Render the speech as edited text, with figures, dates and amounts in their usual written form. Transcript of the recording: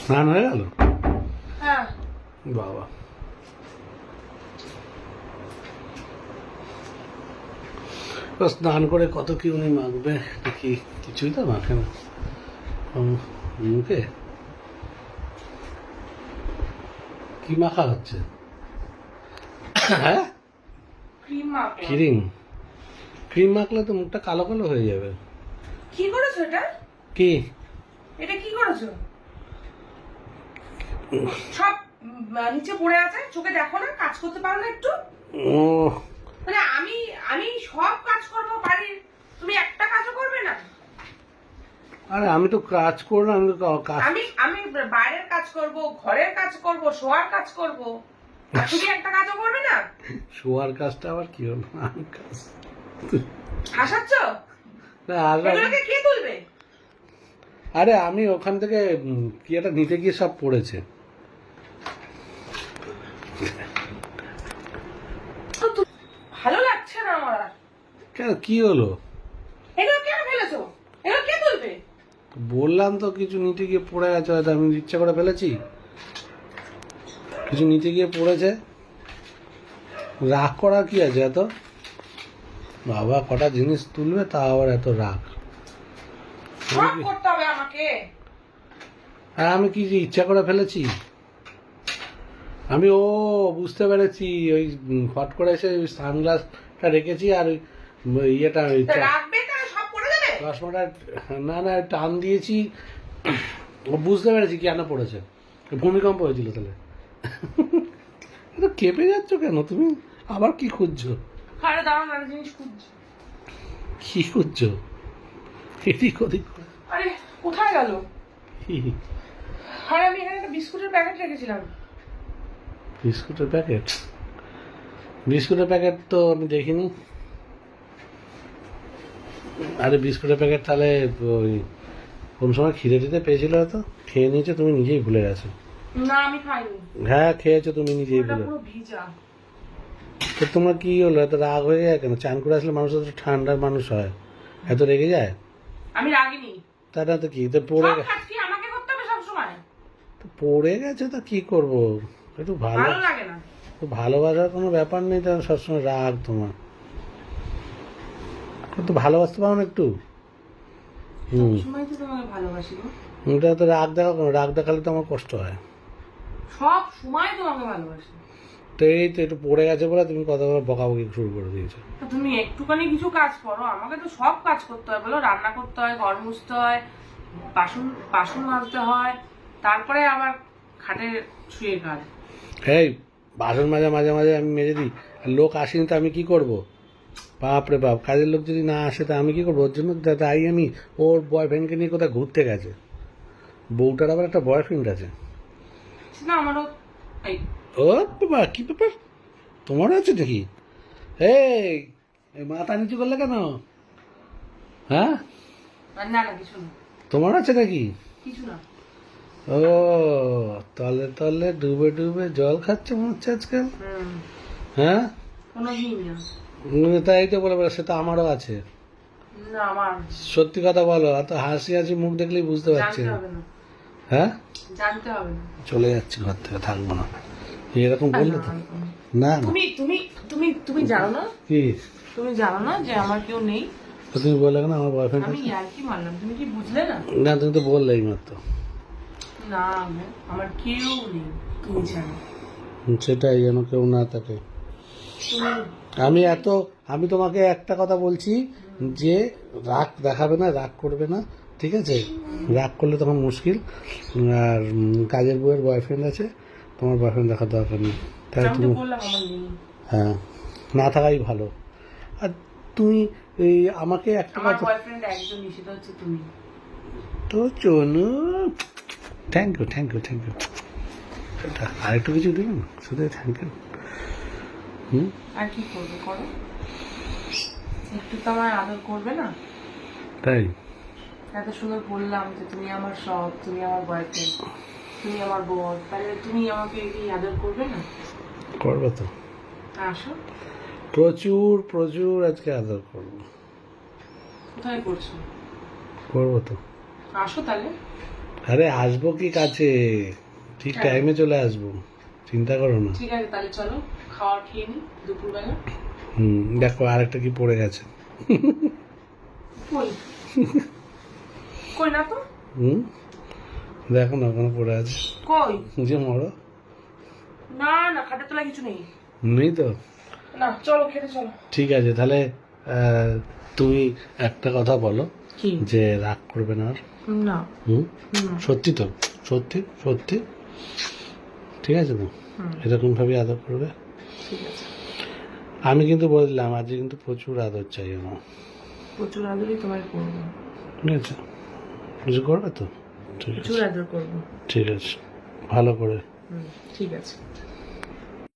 স্নান হয়ে গেল? হ্যাঁ। বাবা, স্নান করে কত কি উনি মাখবে দেখি? কিছুই তো মাখে না মুখে। কি মাখা হচ্ছে? হ্যাঁ, ক্রিম মাখো। ক্রিম মাখলে তো মুখটা কালো কালো হয়ে যাবে। কি করেছো এটা? কি এটা কি করেছো? সব নিচে পড়ে আছে, চোখে দেখো না? কাজ করতে পারো না একটু? ও, মানে আমি সব কাজ করবো বাড়ির, তুমি একটা কাজও করবে না? আরে আমি তো কাজ করলাম, আমি তো কাজ। আমি বাইরের কাজ করব, ঘরের কাজ করব, শোয়ার কাজ করব, আর তুমি একটা কাজও করবে না? শোয়ার কাজটা আবার কি হলো? আমি কাজ হাসাচ্ছ? না, এগুলোকে কে তুলবে? আরে আমি ওখান থেকে কি একটা নিতে গিয়ে সব পড়েছে। ভালো লাগছে না আমার আর। কেন, কি হলো? এগুলো কেন ফেলেছো? এগুলো কে তুলবে? বললাম তো কিছু নিতে গিয়ে পড়ে গেছে, হয়তো আমি ইচ্ছা করে ফেলেছি। কিছু নিতে গিয়ে পড়েছে। রাগ করার কি আছে এত? বাবা, কটা জিনিস তুলবে তা আবার এত রাগ? সব করতে হবে আমাকে? আর আমি কি যে ইচ্ছা করে ফেলেছি? আমি বুঝতে পেরেছি, ওই ফট করে এসে ওই সানগ্লাসটা রেখেছি আর ওই ইয়েটা রাখবে কেন? সব পড়ে যাবে। চশমাটা না টান দিয়েছি। ও বুঝতে পেরেছি কেন পড়েছে। ভূমিকম্প হয়েছিল তাহলে। এত কেঁপে যাচ্ছ কেন তুমি? আবার কি খুঁজছো? আরে দাঁড়াও না, জিনিস খুঁজছি। কি খুঁজছো? এদিক ওদিক আরে কোথায় গেল? আরে আমি এখানে একটা বিস্কুটের প্যাকেট রেখেছিলাম। বিস্কুটের প্যাকেট তো আমি দেখিনি। আরে বিস্কুটের প্যাকেট তাহলে ওই কোন সময় খিদে টিদে পেয়েছিল হয়তো, খেয়ে নিয়েছো, তুমি নিজেই ভুলে গেছো। না আমি খাইনি। হ্যাঁ খেয়েছো, তুমি নিজেই ওটা ভুলে। পুরো ভিজা। তো তোমার কি হলো, এত রাগ হয়ে যায় কেন? চান করে আসলে মানুষ তো ঠান্ডার মানুষ হয়, এত রেগে যায়? আমি রাগিনি। তা না তো কি, তো পড়ে সব কাজ কি আমাকে করতে হবে সব সময়? তো পড়ে গেছে তো কি করবো? একটু ভালো লাগে না। তো ভালোবাসার কোনো ব্যাপার নেই, তো সবসময় রাগ তোমার। তো ভালোবাসতে পারো না একটু? হুম, সবসময় তো তোমাকে ভালোবাসি গো। এটা তো রাগ দেখাও কেন? রাগ দেখালে তো আমার কষ্ট হয়। সব সময় তোমাকে ভালোবাসি। তো এই তো একটু পড়ে গেছে বলে তুমি কথা বলে বকাবকি শুরু করে দিয়েছো। তো তুমি একটুখানি কিছু কাজ করো, আমাকে তো সব কাজ করতে হয় বলো। রান্না করতে হয়, ঘর মুছতে হয়, বাসন বাসন মাজতে হয়, তারপরে আবার খাটে শুয়ে কাজ। এই বাসন মাঝে মাঝে মাঝে আমি মেজে দিই, আর লোক আসেনি তো আমি কি করব? বাপ রে বাপ, কাজের লোক যদি না আসে তা আমি কি করবো? ওর জন্য তাই আমি, ওর বয়ফ্রেন্ডকে নিয়ে কোথায় ঘুরতে গেছে। বউটার আবার একটা বয়ফ্রেন্ড আছে। না আমারও এই ও বাবা, কি ব্যাপার? তোমারও আছে নাকি? এই এই মাথা নিচু করলে কেন? হ্যাঁ, না না কিছু না, তোমার আছে নাকি? কিছু না। ও, তলে তলে ডুবে ডুবে জল খাচ্ছে মনে হচ্ছে আজকাল। হ্যাঁ, কোনো দিন না। তাই তো বলে সে তো আমারও আছে। না আমার সত্যি কথা বলো, এত হাসি হাসি মুখ দেখলেই বুঝতে পারছি। জানতে হবে না, হ্যাঁ, জানতে হবে না। চলে যাচ্ছি ঘর থেকে, থাকবো না। এরকম বললে তো না না। তুমি তুমি তুমি তুমি জানো না, কি? তুমি জানো না যে আমার কেউ নেই? তো তুমি বললে কেন আমার বয়ফ্রেন্ড আমি আছে? ইয়ার্কি মারলাম, তুমি কি বুঝলে না? না, তুমি তো বললে এই মাত্র। না গো, আমার কেউ নেই, তুমি জানো। সেটাই, যেন কেউ না থাকে। আমি তোমাকে একটা কথা বলছি, যে রাগ দেখাবে না, রাগ করবে না, ঠিক আছে? রাগ করলে তখন মুশকিল। আর কাজের বউয়ের বয়ফ্রেন্ড আছে, তোমার বয়ফ্রেন্ড দেখার দরকার নেই। তাই আমি তো তুমি, বললাম আমার নেই। হ্যাঁ, না থাকাই ভালো। আর তুমি এই আমাকে একটা আমার কথা বয়ফ্রেন্ড একজনই, সেটা হচ্ছে তুমি। তো চলো, থ্যাংক ইউ আরেকটু কিছু দেবেন, শুধু থ্যাংক ইউ। আর কি করবে করো, একটু তো আমার আদর করবে না? তাই? এত সুন্দর বললাম যে তুমি আমার সব, তুমি আমার বয়ফ্রেন্ড, তুমি আমার বর, তাহলে তুমি আমাকে কি আদর করবে না? করবো তো, আসো। প্রচুর প্রচুর আজকে আদর করবো। কোথায় করছো? করবো তো। আসো তাহলে। আরে আসবো কি কাছে, ঠিক হ্যাঁ। টাইমে চলে আসবো, চিন্তা করো না। ঠিক আছে তাহলে চলো খাওয়ার খেয়ে নি দুপুরবেলা। দেখো আরেকটা কি পড়ে গেছে। কই কই না তো, হুম, দেখো না ওখানে পড়ে আছে, কই যে মরো। না না খাটের তলায় কিছু নেই। নেই তো? না চলো খেতে চলো। ঠিক আছে তাহলে তুমি একটা কথা বলো কি? যে রাগ করবে না আর। না। হুম, সত্যি তো? সত্যি সত্যি? ঠিক আছে তো, এরকম ভাবে আদর করবে। ঠিক আছে। আমি কিন্তু বললাম আজকে কিন্তু প্রচুর আদর চাই আমার। প্রচুর আদরই তোমায় করবো। ঠিক আছে, কিছু করবে তো? ঠিক আছে, প্রচুর আদর করবো। ঠিক আছে, ভালো করে। ঠিক আছে।